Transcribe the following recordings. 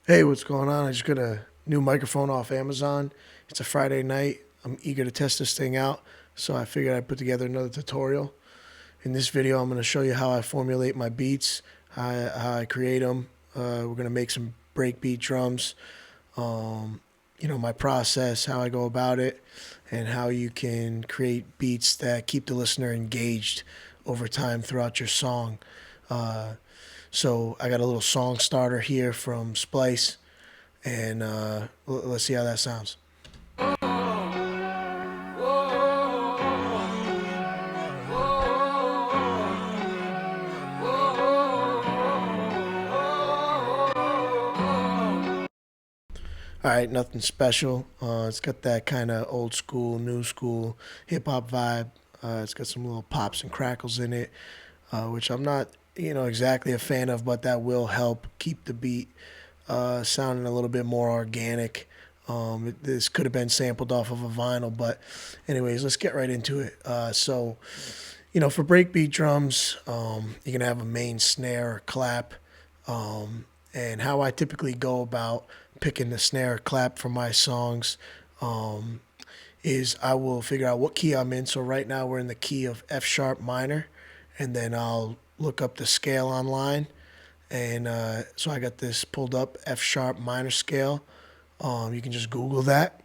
Hey, what's going on? I just got a new microphone off Amazon. It's a Friday night. I'm eager to test this thing out, so I figured I'd put together another tutorial. In this video, I'm going to show you how I formulate my beats, how I create them. We're going to make some breakbeat drums, my process, how I go about it, and how you can create beats that keep the listener engaged over time throughout your song. Uh, so I got a little song starter here from Splice, and let's see how that sounds. All right, nothing special. It's got that kind of old school, new school hip hop vibe. It's got some little pops and crackles in it, which I'm not, exactly a fan of, but that will help keep the beat sounding a little bit more organic. This could have been sampled off of a vinyl, but anyways, let's get right into it. For breakbeat drums, you're gonna have a main snare or clap, and how I typically go about picking the snare or clap for my songs is I will figure out what key I'm in. So right now we're in the key of F sharp minor, and then I'll look up the scale online, and so I got this pulled up, F sharp minor scale. You can just Google that,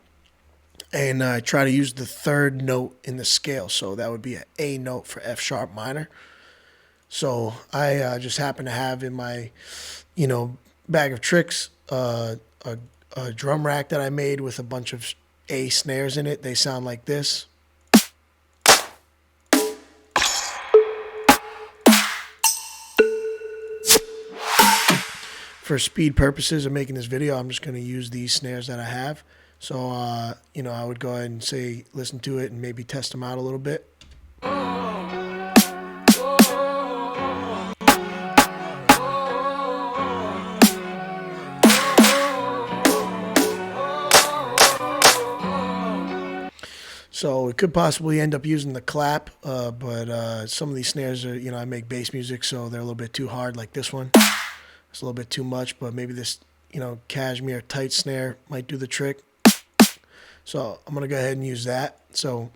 and try to use the third note in the scale. So that would be an A note for F sharp minor. So I just happen to have in my, bag of tricks a drum rack that I made with a bunch of A snares in it. They sound like this. For speed purposes of making this video, I'm just going to use these snares that I have. So, I would go ahead and say, listen to it and maybe test them out a little bit. So we could possibly end up using the clap, but some of these snares are, I make bass music, so they're a little bit too hard, like this one. It's a little bit too much, but maybe this, cashmere tight snare might do the trick. So I'm going to go ahead and use that. So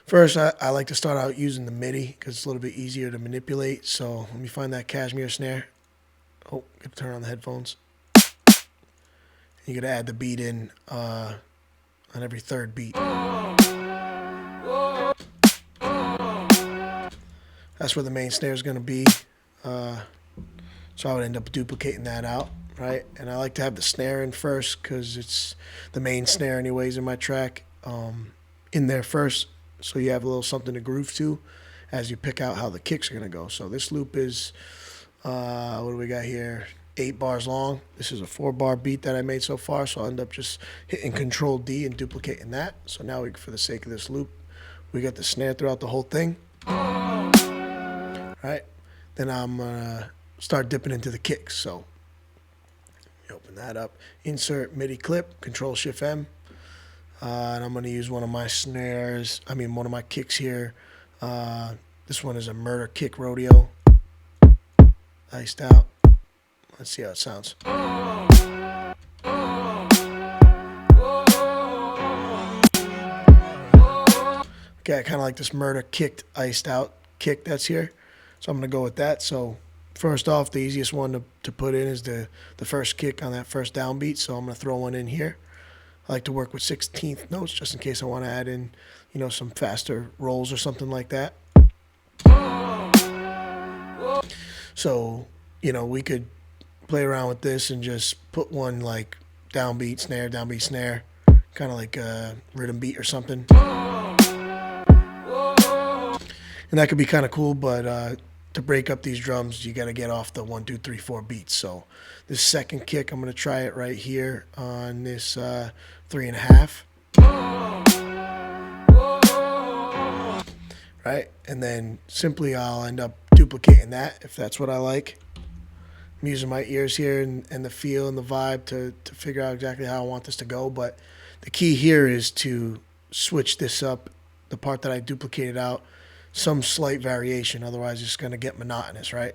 first, I like to start out using the MIDI because it's a little bit easier to manipulate. So let me find that cashmere snare. Oh, got to turn on the headphones. You got to add the beat in on every third beat. That's where the main snare is going to be. So I would end up duplicating that out, right? And I like to have the snare in first because it's the main snare anyways in my track in there first. So you have a little something to groove to as you pick out how the kicks are going to go. So this loop is, what do we got here? 8 bars long. This is a 4-bar beat that I made so far, so I'll end up just hitting Control D and duplicating that. So now, for the sake of this loop, we got the snare throughout the whole thing. All right, then I'm gonna start dipping into the kicks. So open that up, insert MIDI clip, Control Shift M, and I'm gonna use one of my one of my kicks here. This one is a Murder Kick Rodeo, iced out. Let's see how it sounds. Okay, I kind of like this Murder Kicked iced out kick that's here. So I'm going to go with that. So first off, the easiest one to put in is the first kick on that first downbeat. So I'm going to throw one in here. I like to work with 16th notes just in case I want to add in, some faster rolls or something like that. So, we could play around with this and just put one like downbeat snare, kind of like a rhythm beat or something. And that could be kind of cool, but to break up these drums, you got to get off the 1, 2, 3, 4 beats. So this second kick, I'm going to try it right here on this 3.5. Right, and then simply I'll end up duplicating that if that's what I like. I'm using my ears here and the feel and the vibe to figure out exactly how I want this to go. But the key here is to switch this up, the part that I duplicated out, some slight variation. Otherwise, it's going to get monotonous, right?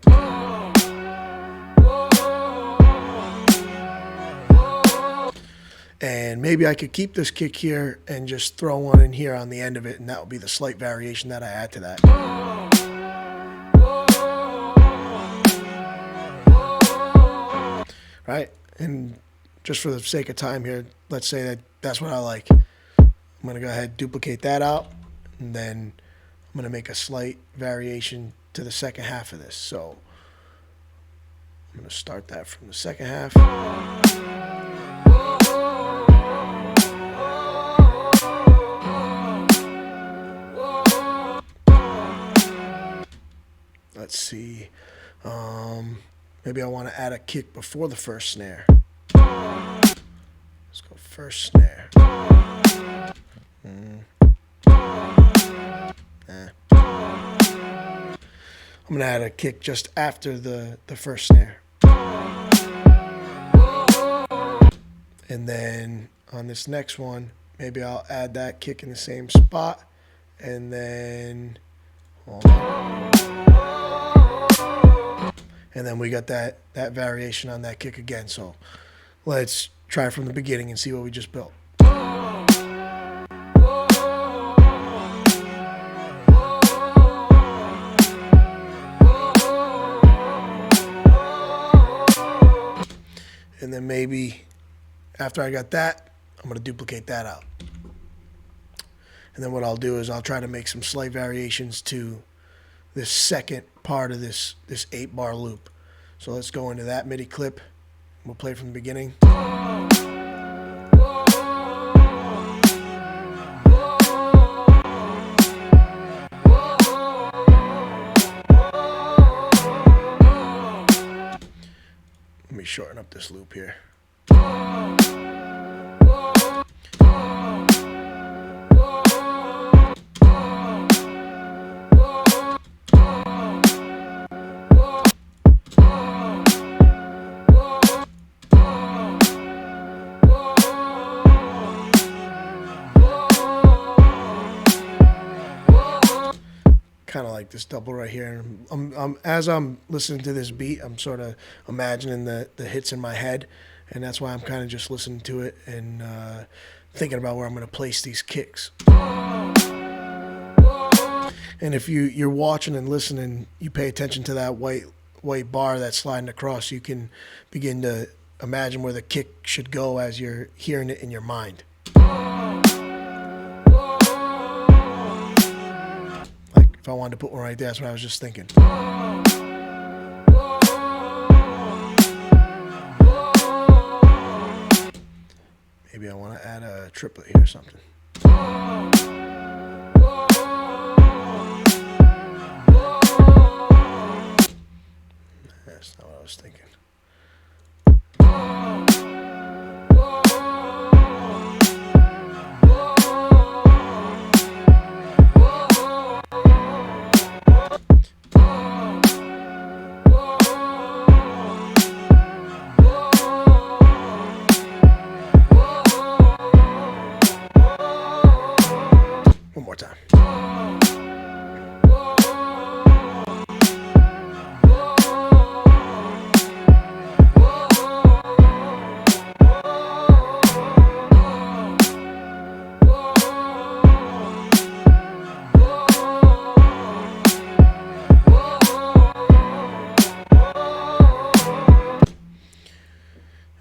And maybe I could keep this kick here and just throw one in here on the end of it, and that would be the slight variation that I add to that. Right? And just for the sake of time here, let's say that that's what I like. I'm going to go ahead and duplicate that out, and then I'm going to make a slight variation to the second half of this. So I'm going to start that from the second half. Let's see. Maybe I want to add a kick before the first snare. Let's go first snare. I'm going to add a kick just after the first snare. And then on this next one, maybe I'll add that kick in the same spot. And then, and then we got that variation on that kick again. So let's try from the beginning and see what we just built. And then maybe after I got that, I'm going to duplicate that out. And then what I'll do is I'll try to make some slight variations to this second part of this 8-bar loop. So let's go into that MIDI clip. We'll play from the beginning. Let me shorten up this loop here. Kind of like this double right here. As I'm listening to this beat, I'm sort of imagining the hits in my head, and that's why I'm kind of just listening to it and thinking about where I'm going to place these kicks. And if you're watching and listening, you pay attention to that white bar that's sliding across, you can begin to imagine where the kick should go as you're hearing it in your mind. If I wanted to put one right there, that's what I was just thinking. Maybe I want to add a triplet here or something. That's not what I was thinking. One more time.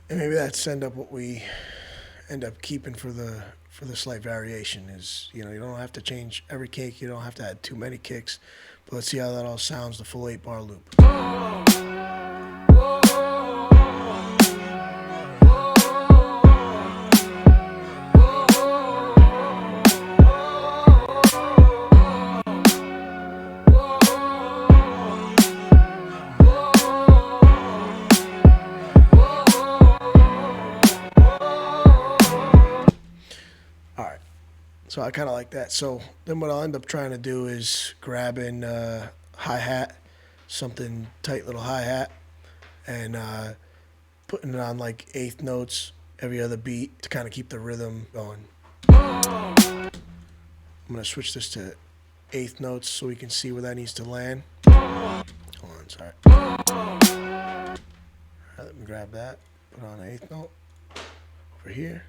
And maybe that's end up what we end up keeping for the slight variation is, you don't have to change every kick, you don't have to add too many kicks, but let's see how that all sounds, the full 8-bar loop. So I kind of like that. So then what I'll end up trying to do is grabbing hi-hat, something tight little hi-hat, and putting it on like eighth notes every other beat to kind of keep the rhythm going. I'm going to switch this to eighth notes so we can see where that needs to land. Hold on, sorry. All right, let me grab that, put on an eighth note. Over over here.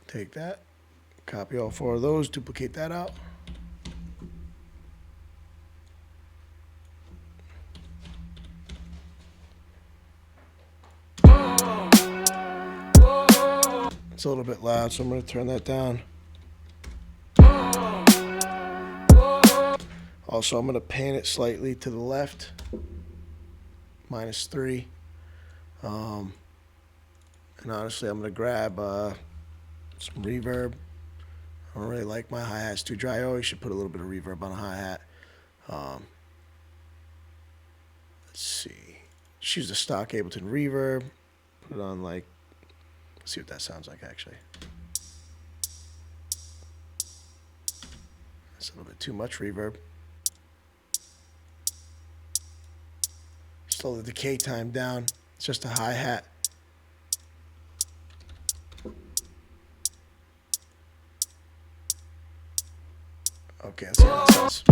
Take that, copy all 4 of those, duplicate that out. It's a little bit loud, so I'm going to turn that down. Also, I'm going to pan it slightly to the left, -3. And honestly, I'm going to grab some reverb. I don't really like my hi-hats too dry. I always should put a little bit of reverb on a hi-hat. Let's see. Just use the stock Ableton reverb. Put it on like, let's see what that sounds like actually. That's a little bit too much reverb. Slow the decay time down. It's just a hi-hat. Okay, let's see how that sounds.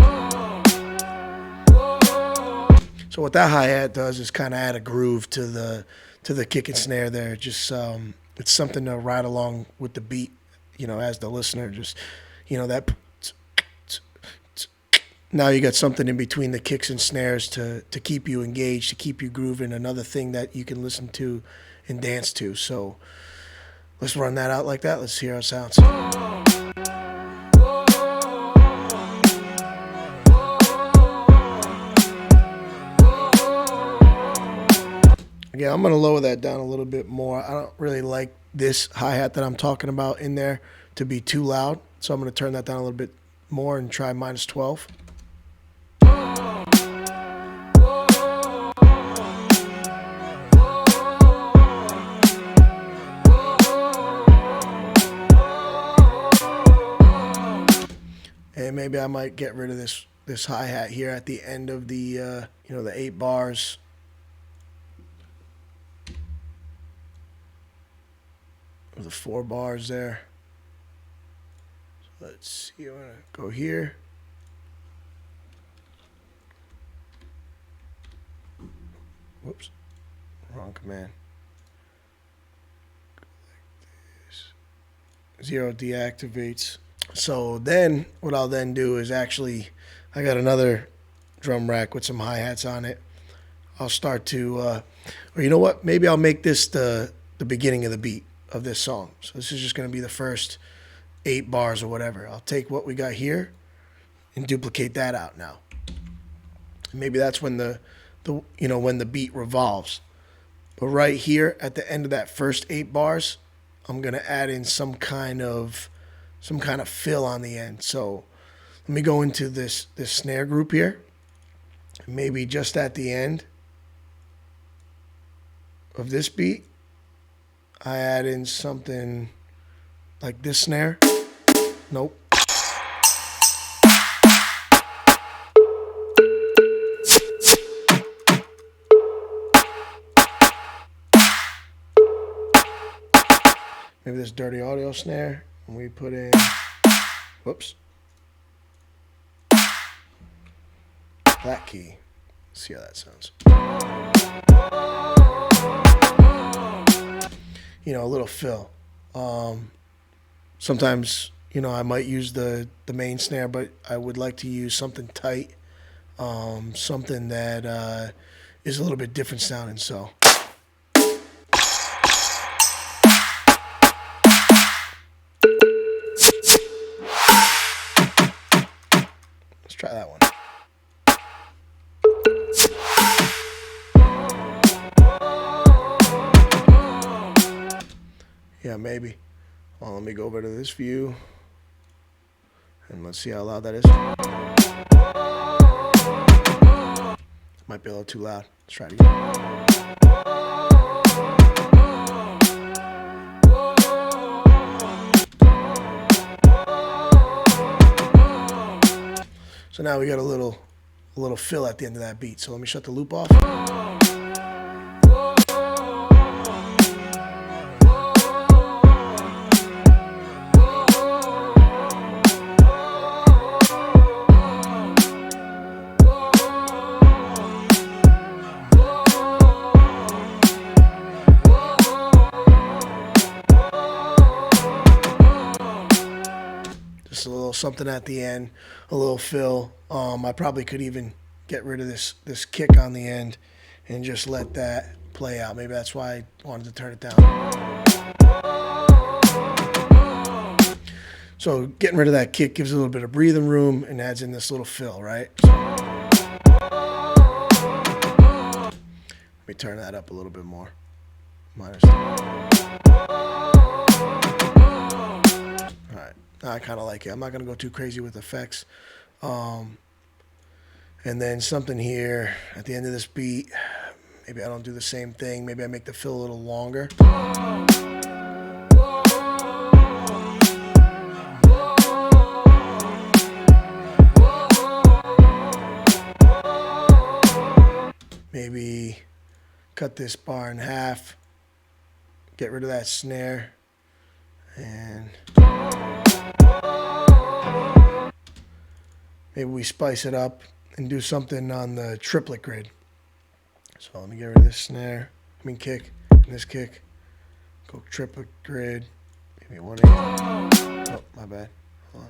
So what that hi-hat does is kind of add a groove to the kick and snare there. Just it's something to ride along with the beat, you know, as the listener. Just, you know, that. Now you got something in between the kicks and snares to keep you engaged, to keep you grooving. Another thing that you can listen to and dance to. So let's run that out like that. Let's hear how it sounds. Again, I'm going to lower that down a little bit more. I don't really like this hi-hat that I'm talking about in there to be too loud. So I'm going to turn that down a little bit more and try -12. And maybe I might get rid of this hi-hat here at the end of the you know, the 8 bars. Or the 4 bars there. So let's see, I'm gonna go here. Whoops, wrong command. Like 0 deactivates. So then what I'll then do is actually, I got another drum rack with some hi-hats on it. I'll start to, or you know what? Maybe I'll make this the beginning of the beat of this song. So this is just going to be the first 8 bars or whatever. I'll take what we got here and duplicate that out now. Maybe that's when the you know, when the beat revolves. But right here at the end of that first 8 bars, I'm going to add in some kind of fill on the end. So let me go into this snare group here. Maybe just at the end of this beat, I add in something like this snare. Nope. Maybe this dirty audio snare. And we put in, whoops, that key. Let's see how that sounds. You know, a little fill. Sometimes, you know, I might use the main snare, but I would like to use something tight, something that is a little bit different sounding. So. Try that one. Yeah, maybe. Well, let me go over to this view and let's see how loud that is. Might be a little too loud. Let's try it again. So now we got a little fill at the end of that beat. So let me shut the loop off. something at the end, a little fill. I probably could even get rid of this kick on the end and just let that play out. Maybe that's why I wanted to turn it down. So getting rid of that kick gives a little bit of breathing room and adds in this little fill, right? Let me turn that up a little bit more. Minus. Alright, I kind of like it. I'm not going to go too crazy with effects. And then something here at the end of this beat. Maybe I don't do the same thing. Maybe I make the fill a little longer. Maybe cut this bar in half, get rid of that snare, and maybe we spice it up and do something on the triplet grid. So let me get rid of this snare, kick, and this kick. Go triplet grid, maybe 1/8. Oh, my bad. Hold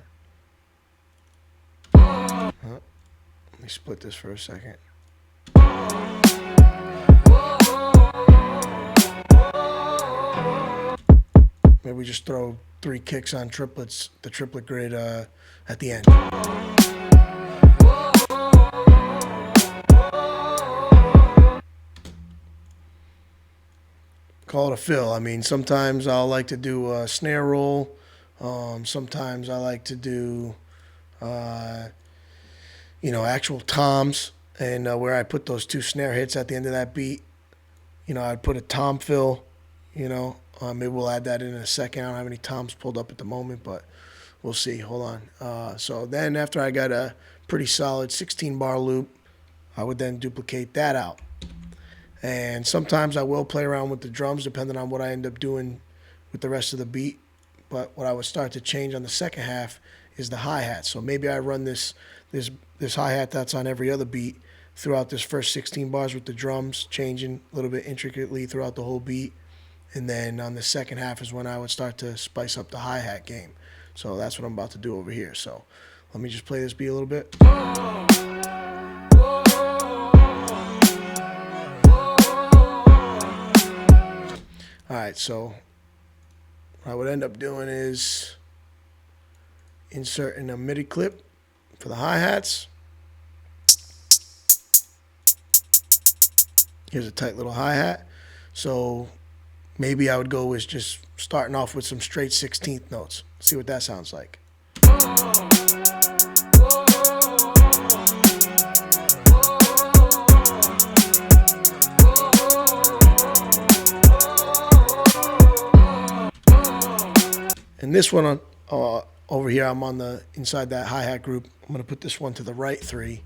on. Let me split this for a second. Maybe we just throw 3 kicks on triplets, the triplet grid at the end. Call it a fill. I mean, sometimes I'll like to do a snare roll. Sometimes I like to do, actual toms, and where I put those 2 snare hits at the end of that beat. I'd put a tom fill, maybe we'll add that in a second. I don't have any toms pulled up at the moment, but we'll see. Hold on. So then after I got a pretty solid 16-bar loop, I would then duplicate that out. And sometimes I will play around with the drums depending on what I end up doing with the rest of the beat. But what I would start to change on the second half is the hi-hat. So maybe I run this hi-hat that's on every other beat throughout this first 16 bars with the drums, changing a little bit intricately throughout the whole beat. And then on the second half is when I would start to spice up the hi-hat game. So that's what I'm about to do over here. So let me just play this beat a little bit. Alright, so what I would end up doing is inserting a MIDI clip for the hi-hats. Here's a tight little hi-hat. So maybe I would go with just starting off with some straight 16th notes. See what that sounds like. And this one over here, I'm on the inside that hi-hat group. I'm going to put this one to the right 3,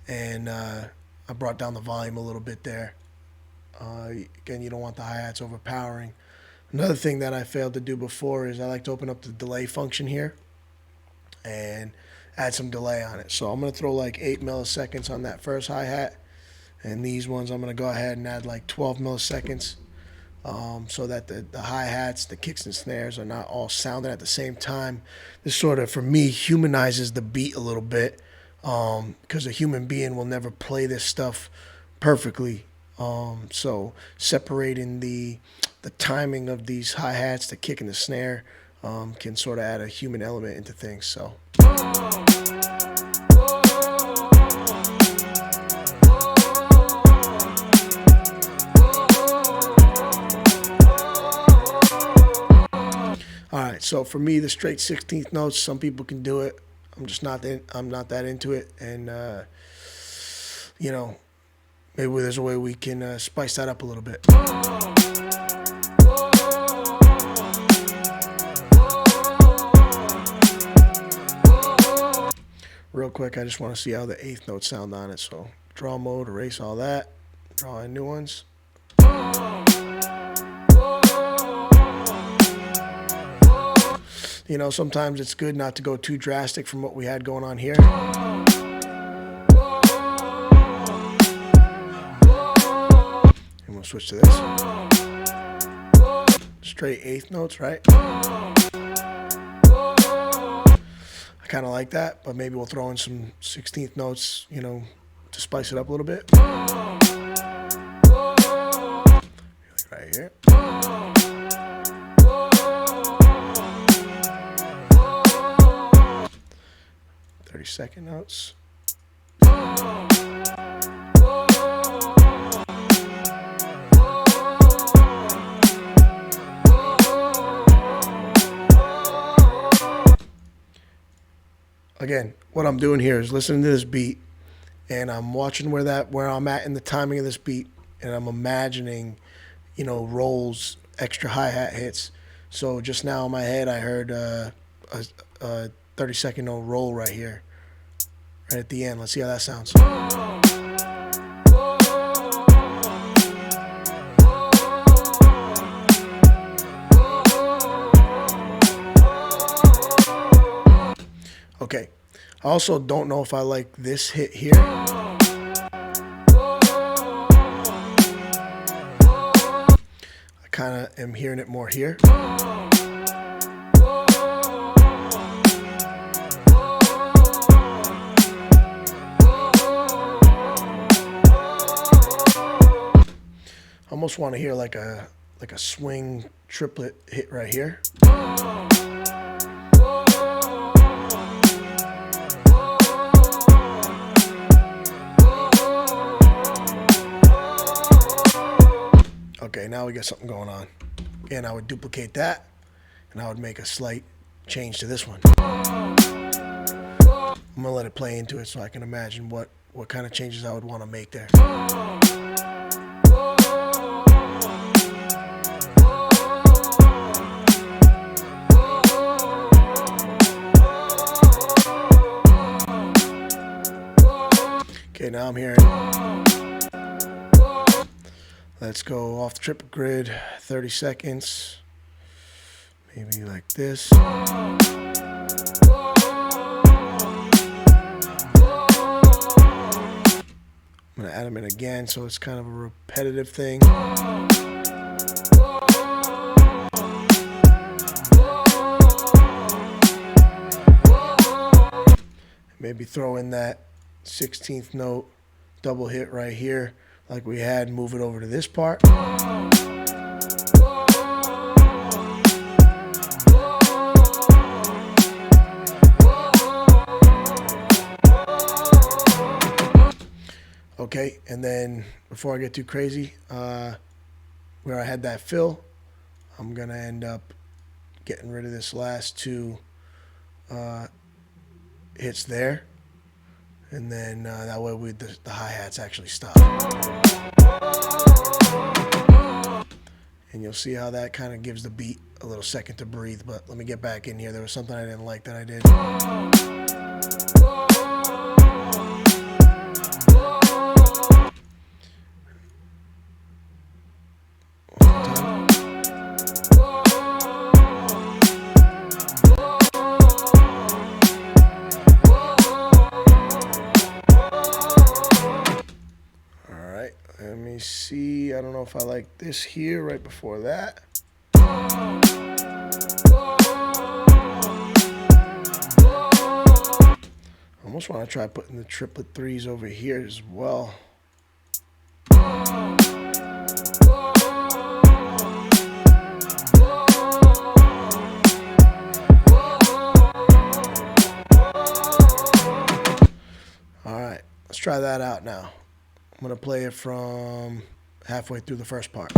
and I brought down the volume a little bit there. Again, you don't want the hi-hats overpowering. Another thing that I failed to do before is I like to open up the delay function here and add some delay on it. So I'm going to throw like 8 milliseconds on that first hi-hat, and these ones I'm going to go ahead and add like 12 milliseconds. So that the hi-hats, the kicks and snares are not all sounding at the same time. This sort of, for me, humanizes the beat a little bit, because a human being will never play this stuff perfectly. So separating the timing of these hi-hats, the kick and the snare, can sort of add a human element into things. So. Alright, so for me, the straight 16th notes, some people can do it. I'm just not that into it, and maybe there's a way we can spice that up a little bit. Real quick, I just want to see how the 8th notes sound on it. So draw mode, erase all that, draw in new ones. Sometimes it's good not to go too drastic from what we had going on here. And we'll switch to this. Straight 8th notes, right? I kind of like that, but maybe we'll throw in some 16th notes, you know, to spice it up a little bit. Right here. 30-second notes. Again, what I'm doing here is listening to this beat, and I'm watching where I'm at in the timing of this beat, and I'm imagining, you know, rolls, extra hi-hat hits. So just now in my head, I heard a 30-second note roll right here, right at the end. Let's see how that sounds. Okay, I also don't know if I like this hit here. I kind of am hearing it more here. I almost want to hear like a swing triplet hit right here. Okay, now we got something going on. Again, I would duplicate that, and I would make a slight change to this one. I'm gonna let it play into it so I can imagine what kind of changes I would want to make there. Okay, now I'm hearing. Let's go off the triple grid, 30 seconds, maybe like this. I'm gonna add them in again, so it's kind of a repetitive thing. Maybe throw in that 16th note double hit right here like we had, move it over to this part. Okay, and then before I get too crazy, where I had that fill, I'm gonna end up getting rid of this last two hits there, and then that way the hi-hats actually stop. And you'll see how that kind of gives the beat a little second to breathe. But let me get back in here. There was something I didn't like that I did. Let me see. I don't know if I like this here right before that. I almost want to try putting the triplet threes over here as well. All right, let's try that out now. I'm going to play it from halfway through the first part.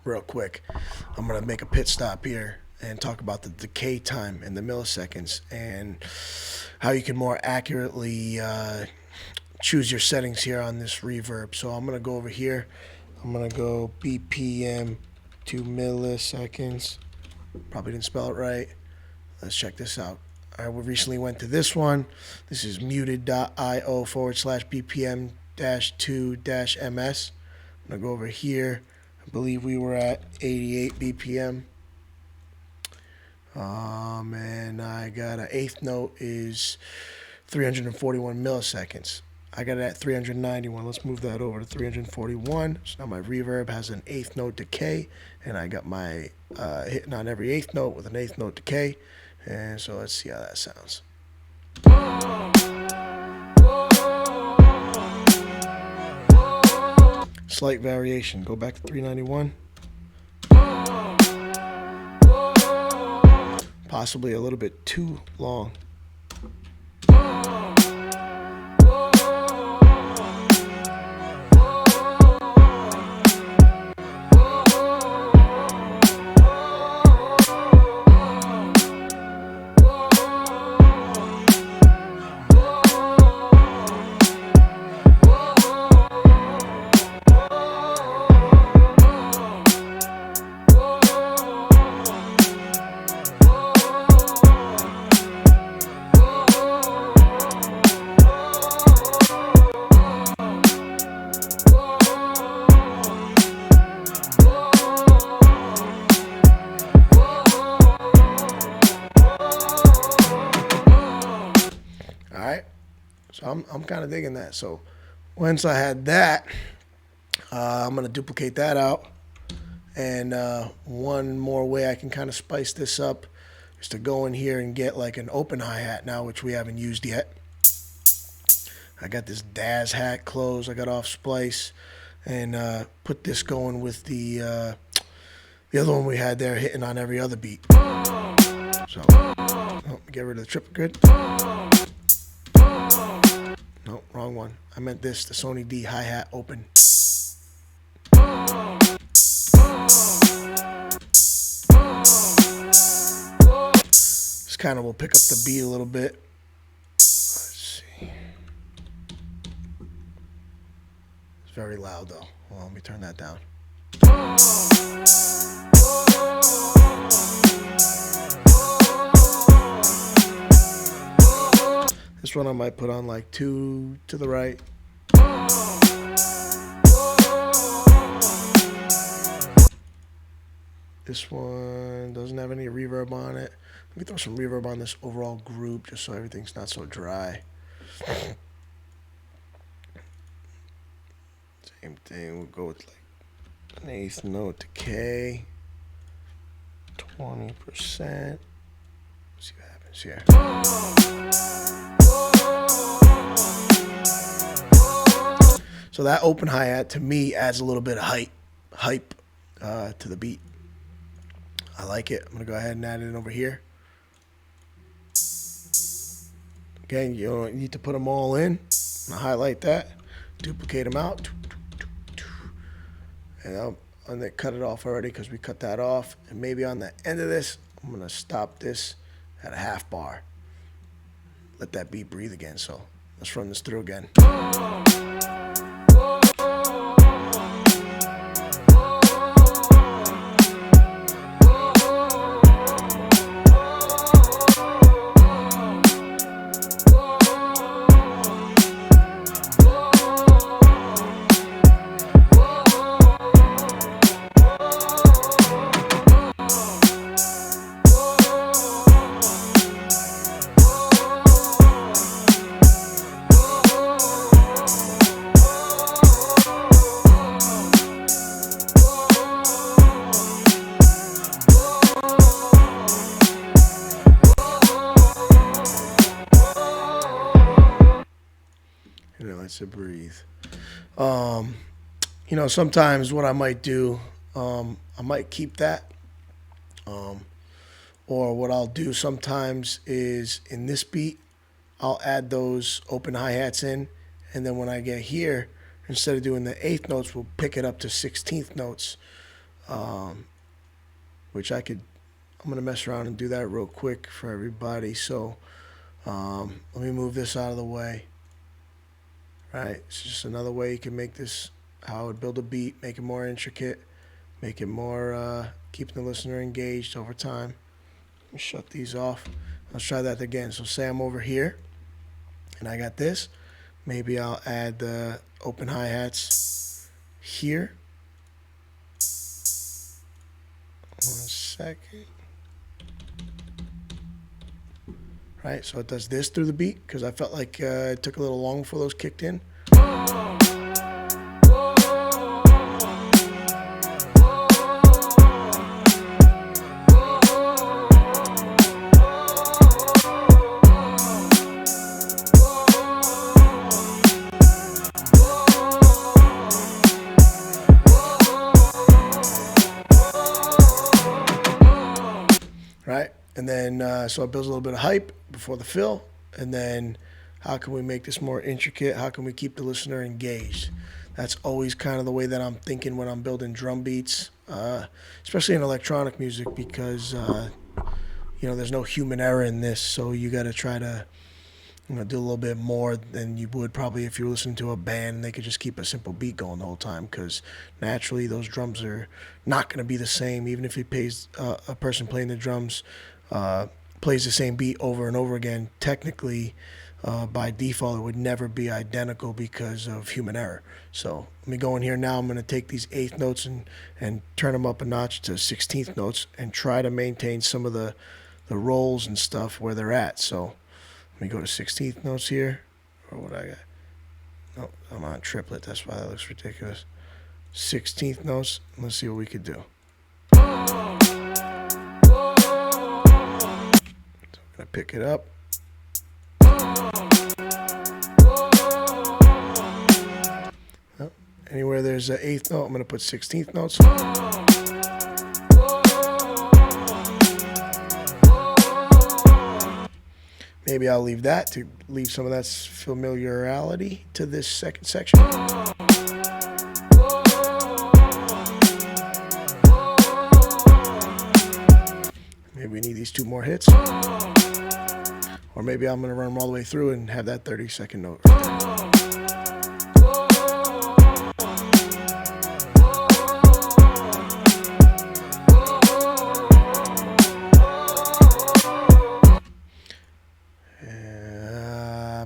Real quick, I'm going to make a pit stop here and talk about the decay time in the milliseconds and how you can more accurately choose your settings here on this reverb. So I'm going to go over here. I'm going to go BPM to milliseconds. Probably didn't spell it right. Let's check this out. We recently went to this one. This is muted.io/BPM-2-MS. I'm going to go over here. I believe we were at 88 BPM. And I got an eighth note is 341 milliseconds. I got it at 391. Let's move that over to 341. So now my reverb has an eighth note decay, and I got my hitting on every eighth note with an eighth note decay. And so let's see how that sounds. Slight variation. Go back to 391. Possibly a little bit too long. All right, so I'm kind of digging that. So once I had that, I'm gonna duplicate that out. And one more way I can kind of spice this up is to go in here and get like an open hi-hat now, which we haven't used yet. I got this Daz hat closed. I got off Splice, and put this going with the other one we had there hitting on every other beat. So get rid of the triple grid. No, wrong one. I meant this, the Sony D hi-hat open. This kind of will pick up the beat a little bit. Let's see. It's very loud though. Well, let me turn that down. This one I might put on like 2 to the right. This one doesn't have any reverb on it. Let me throw some reverb on this overall group just so everything's not so dry. Same thing, we'll go with like an eighth note decay, 20%. See what happens here. So that open hi-hat to me adds a little bit of hype to the beat. I like it. I'm going to go ahead and add it over here. Again, you don't need to put them all in. I'm going to highlight that, duplicate them out. And I'm going to cut it off already because we cut that off. And maybe on the end of this, I'm going to stop this at a half bar. Let that beat breathe again. So let's run this through again. And it lets it breathe. You know, sometimes what I might do, I might keep that. Or what I'll do sometimes is in this beat, I'll add those open hi-hats in. And then when I get here, instead of doing the eighth notes, we'll pick it up to 16th notes. Which I'm going to mess around and do that real quick for everybody. So let me move this out of the way. Right, it's just another way you can make this, how I would build a beat, make it more intricate, make it more, keeping the listener engaged over time. Let me shut these off. Let's try that again. So say I'm over here, and I got this. Maybe I'll add the open hi-hats here. 1 second. right? So it does this through the beat because I felt like it took a little long before those kicked in. Right? And then, so it builds a little bit of hype before the fill. And then, how can we make this more intricate? How can we keep the listener engaged? That's always kind of the way that I'm thinking when I'm building drum beats, especially in electronic music, because, there's no human error in this. So you got to try to, do a little bit more than you would probably if you were listening to a band and they could just keep a simple beat going the whole time, because naturally those drums are not going to be the same. Even if he pays a person playing the drums plays the same beat over and over again, technically by default it would never be identical because of human error. So let me go in here now. I'm going to take these eighth notes and turn them up a notch to 16th notes and try to maintain some of the rolls and stuff where they're at. So let me go to 16th notes here, or what I got. No, I'm on triplet. That's why that looks ridiculous. 16th notes. Let's see what we could do. So I'm gonna pick it up. Oh, anywhere there's an eighth note, I'm gonna put 16th notes. Maybe I'll leave that to leave some of that familiarity to this second section. Maybe we need these two more hits. Or maybe I'm going to run them all the way through and have that 30-second note right there.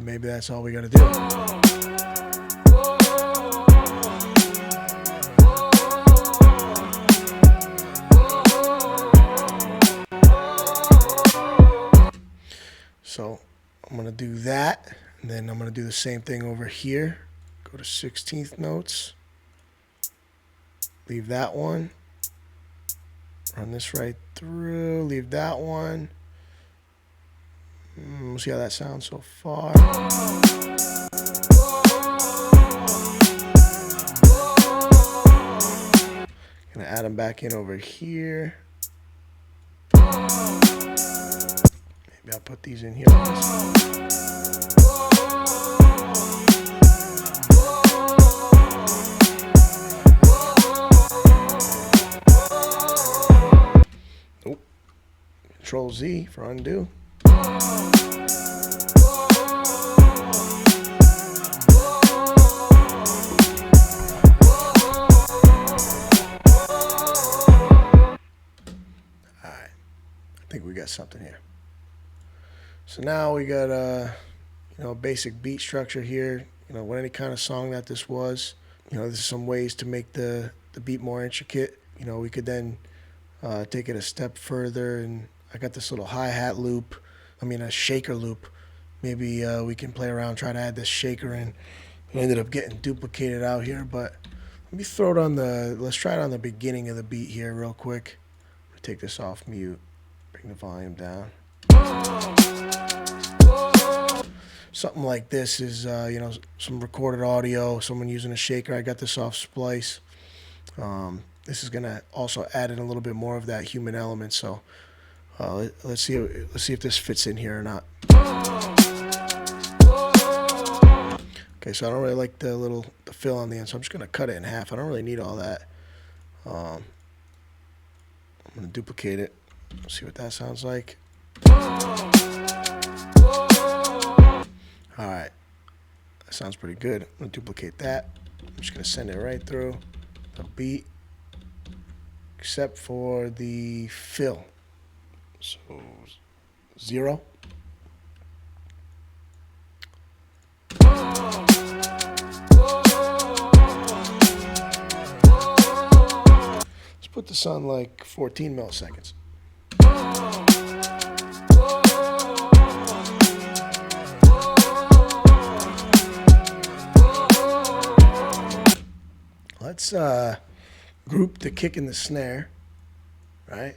Maybe that's all we got to do. So I'm going to do that, and then I'm going to do the same thing over here. Go to 16th notes. Leave that one. Run this right through. Leave that one. We'll see how that sounds so far. Gonna add them back in over here. Maybe I'll put these in here. Nope. Control Z for undo. I think we got something here. So now we got a basic beat structure here. With any kind of song that this was, there's some ways to make the beat more intricate. We could then take it a step further, and I got this little hi-hat loop. A shaker loop. Maybe we can play around, try to add this shaker in. It ended up getting duplicated out here, but let me throw it on let's try it on the beginning of the beat here real quick. Take this off mute. Bring the volume down. Something like this is, some recorded audio, someone using a shaker. I got this off Splice. This is going to also add in a little bit more of that human element. So let's see if this fits in here or not. Okay, so I don't really like the fill on the end, so I'm just going to cut it in half. I don't really need all that. I'm going to duplicate it. See what that sounds like. Alright. That sounds pretty good. I'm going to duplicate that. I'm just going to send it right through the beat, except for the fill. So, 0. Let's put this on like 14 milliseconds. let's group the kick and the snare, right?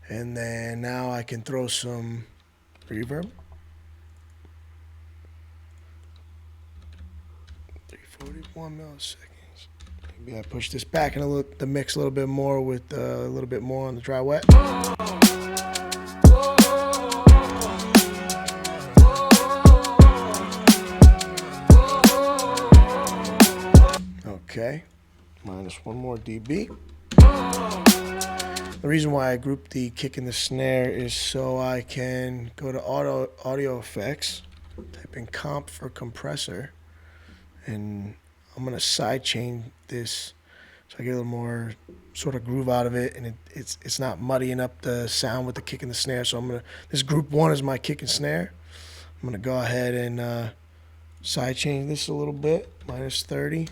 And then now I can throw some reverb. 341 milliseconds. Maybe I push this back in the mix a little bit more with a little bit more on the dry wet. Okay, minus 1 more dB. The reason why I group the kick and the snare is so I can go to audio effects, type in comp for compressor, and I'm going to sidechain this so I get a little more sort of groove out of it, and it's not muddying up the sound with the kick and the snare. So this group 1 is my kick and snare. I'm going to go ahead and sidechain this a little bit, minus 30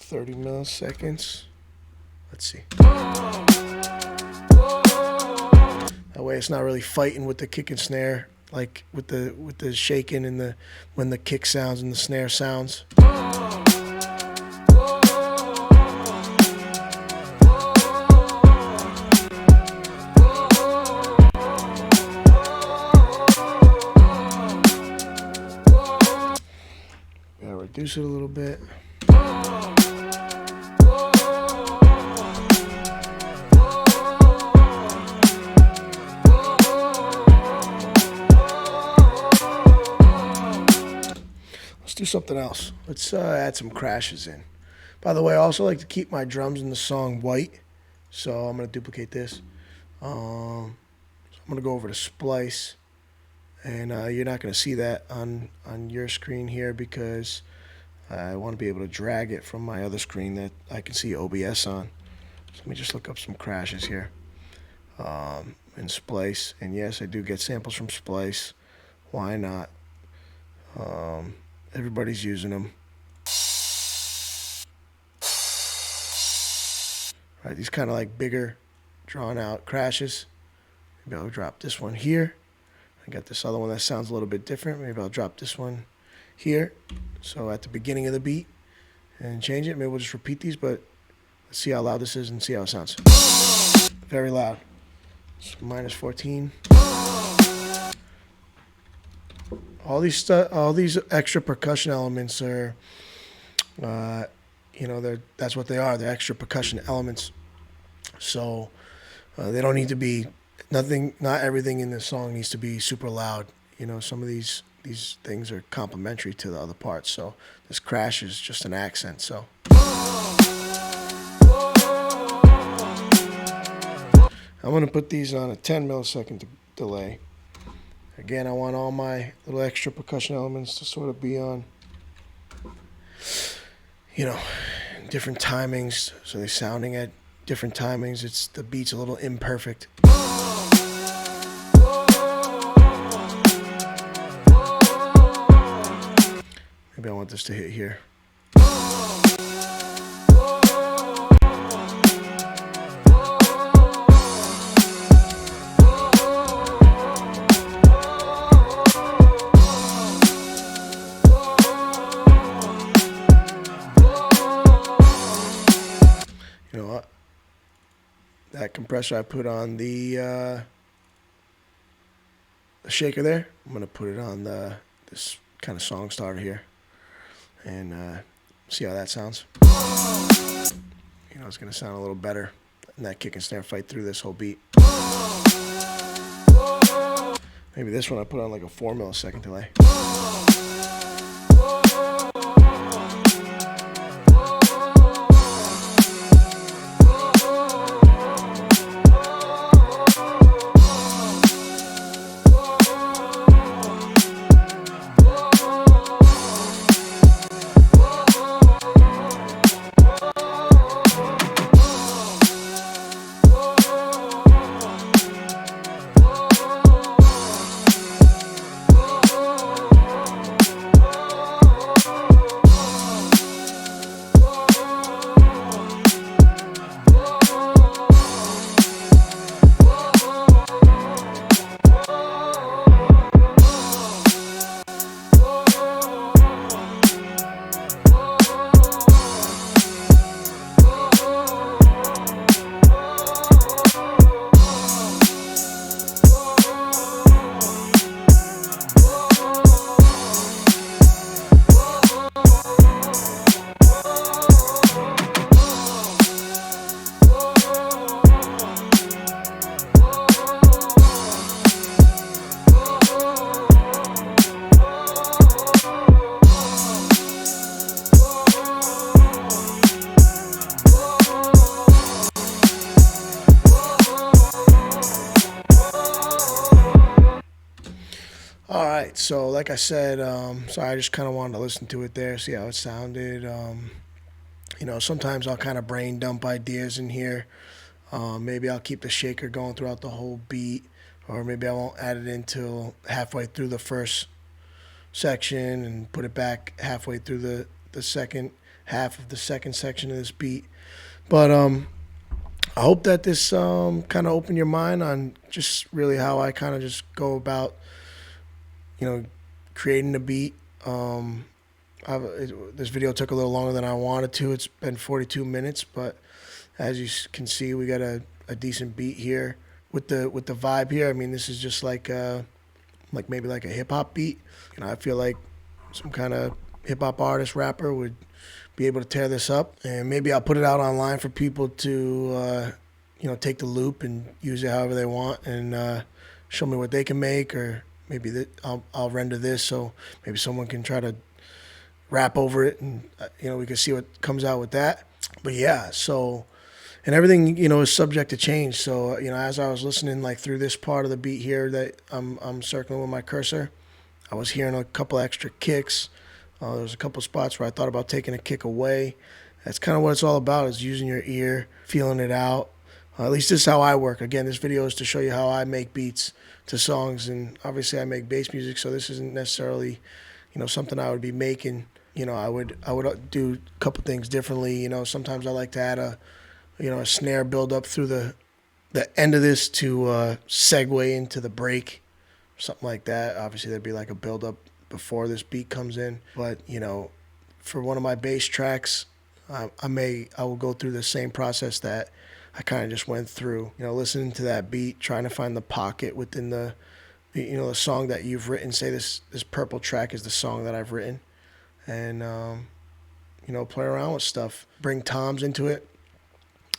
milliseconds. Let's see. That way it's not really fighting with the kick and snare, like with the shaking and when the kick sounds and the snare sounds. Gotta reduce it a little bit. Do something else. Let's add some crashes in. By the way, I also like to keep my drums in the song white, so I'm going to duplicate this. So I'm going to go over to Splice, and you're not going to see that on your screen here because I want to be able to drag it from my other screen that I can see OBS on. So let me just look up some crashes here in Splice. And yes, I do get samples from Splice. Why not? Everybody's using them. Right, these kind of like bigger, drawn out crashes. Maybe I'll drop this one here. I got this other one that sounds a little bit different. Maybe I'll drop this one here. So at the beginning of the beat and change it. Maybe we'll just repeat these, but let's see how loud this is and see how it sounds. Very loud. It's minus 14. All these extra percussion elements are, that's what they are. They're extra percussion elements. So they don't need to be not everything in the song needs to be super loud. Some of these things are complementary to the other parts. So this crash is just an accent. So I'm going to put these on a 10 millisecond delay. Again, I want all my little extra percussion elements to sort of be on, different timings. So they're sounding at different timings. The beat's a little imperfect. Maybe I want this to hit here. That compressor I put on the shaker there, I'm going to put it on this kind of song starter here and see how that sounds. It's going to sound a little better, and that kick and snare fight through this whole beat. Maybe this one I put on like a 4 millisecond delay. So like I said, so I just kind of wanted to listen to it there, see how it sounded. Sometimes I'll kind of brain dump ideas in here. Maybe I'll keep the shaker going throughout the whole beat, or maybe I won't add it until halfway through the first section and put it back halfway through the second half of the second section of this beat. But I hope that this kind of opened your mind on just really how I kind of just go about, creating a beat. This video took a little longer than I wanted to. It's been 42 minutes, but as you can see, we got a decent beat here with the vibe here. I mean, this is just like maybe like a hip hop beat. I feel like some kind of hip hop artist, rapper would be able to tear this up, and maybe I'll put it out online for people to take the loop and use it however they want, and show me what they can make, or maybe I'll render this so maybe someone can try to rap over it, and we can see what comes out with that. But yeah, so, and everything is subject to change. So as I was listening like through this part of the beat here that I'm circling with my cursor, I was hearing a couple extra kicks. There was a couple spots where I thought about taking a kick away. That's kind of what it's all about, is using your ear, feeling it out. At least this is how I work. Again, this video is to show you how I make beats to songs, and obviously I make bass music, so this isn't necessarily, something I would be making. I would do a couple things differently. Sometimes I like to add a snare build up through the end of this to segue into the break, something like that. Obviously, there'd be like a build up before this beat comes in. But for one of my bass tracks, I will go through the same process that I kind of just went through. Listening to that beat, trying to find the pocket within the song that you've written. Say this purple track is the song that I've written, and play around with stuff. Bring toms into it.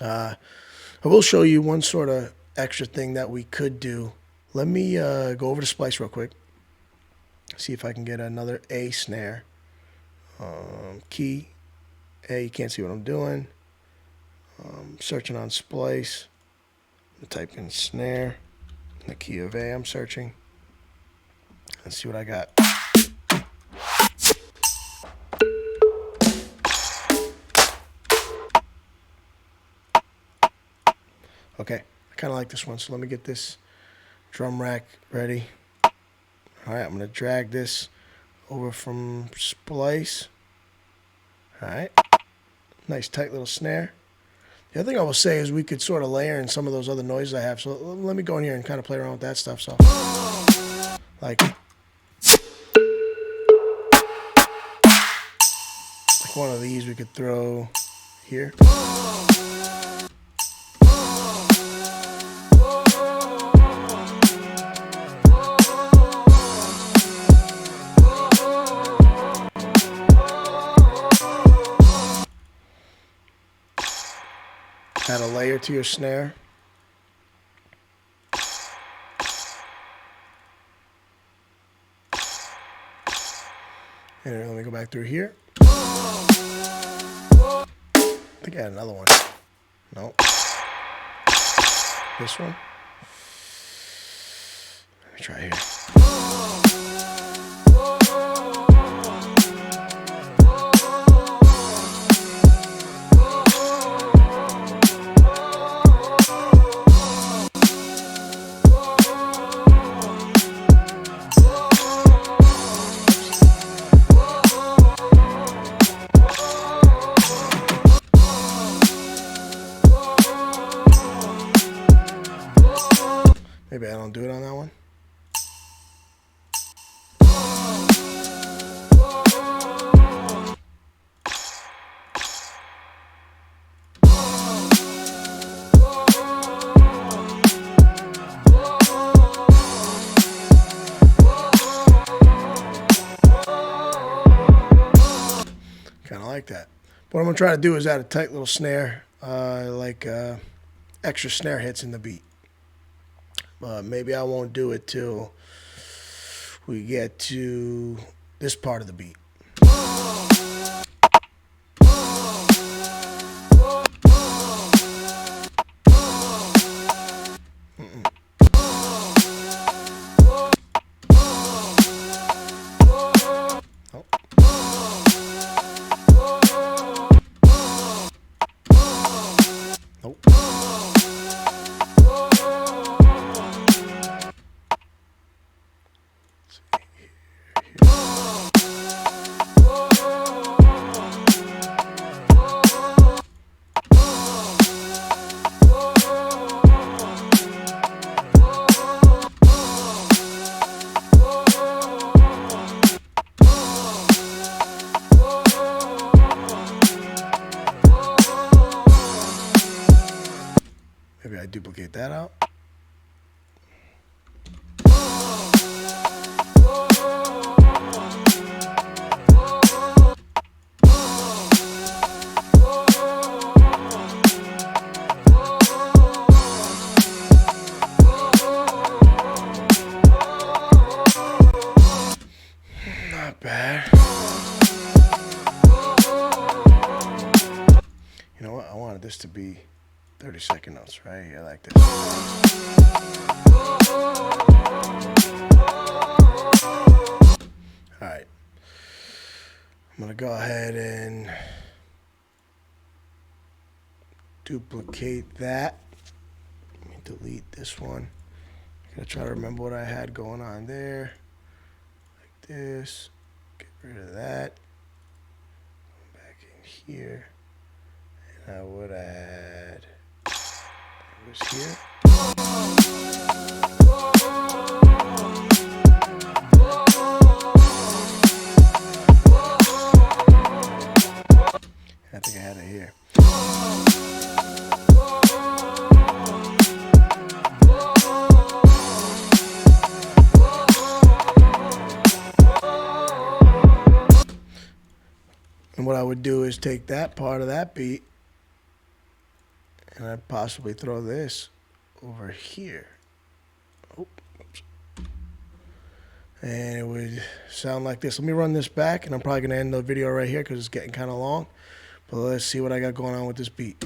I will show you one sort of extra thing that we could do. Let me go over to Splice real quick. See if I can get another A snare. Key A. You can't see what I'm doing. Searching on Splice. I'm gonna type in snare. The key of A I'm searching. Let's see what I got. Okay, I kind of like this one, so let me get this drum rack ready. All right, I'm going to drag this over from Splice. All right, nice tight little snare. The other thing I will say is we could sort of layer in some of those other noises I have, so let me go in here and kind of play around with that stuff. So, like one of these we could throw here. Add a layer to your snare. And let me go back through here. I think I had another one. Nope. This one. Let me try here. Maybe I don't do it on that one. Kind of like that. What I'm going to try to do is add a tight little snare, extra snare hits in the beat. Maybe I won't do it till we get to this part of the beat. duplicate that out. Not bad. You know what? I wanted this to be 30-second notes right here, like this. All right. I'm going to go ahead and duplicate that. Let me delete this one. I'm going to try to remember what I had going on there. Like this. Get rid of that. Go back in here. And I would add this here. I think I had it here. And what I would do is take that part of that beat and I'd possibly throw this over here. Oops. And it would sound like this. Let me run this back, and I'm probably going to end the video right here because it's getting kind of long. But let's see what I got going on with this beat.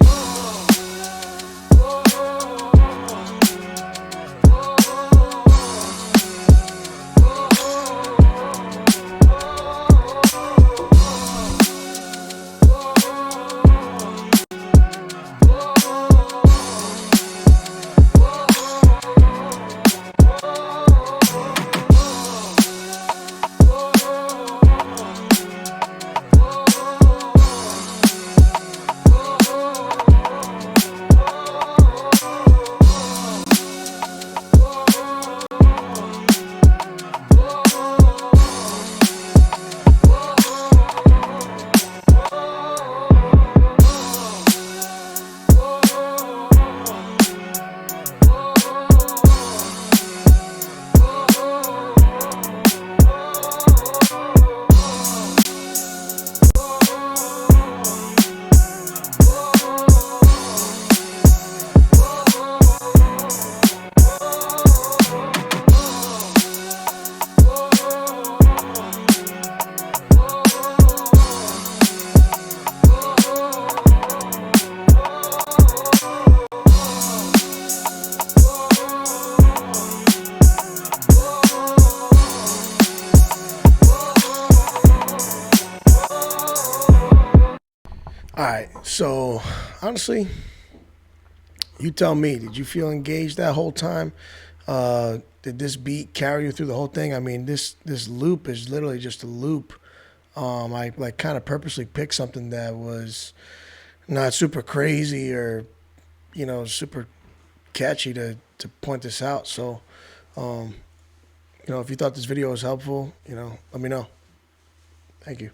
All right, so honestly, you tell me, did you feel engaged that whole time? Did this beat carry you through the whole thing? I mean, this loop is literally just a loop. I like kind of purposely picked something that was not super crazy or, super catchy to point this out. So, if you thought this video was helpful, let me know. Thank you.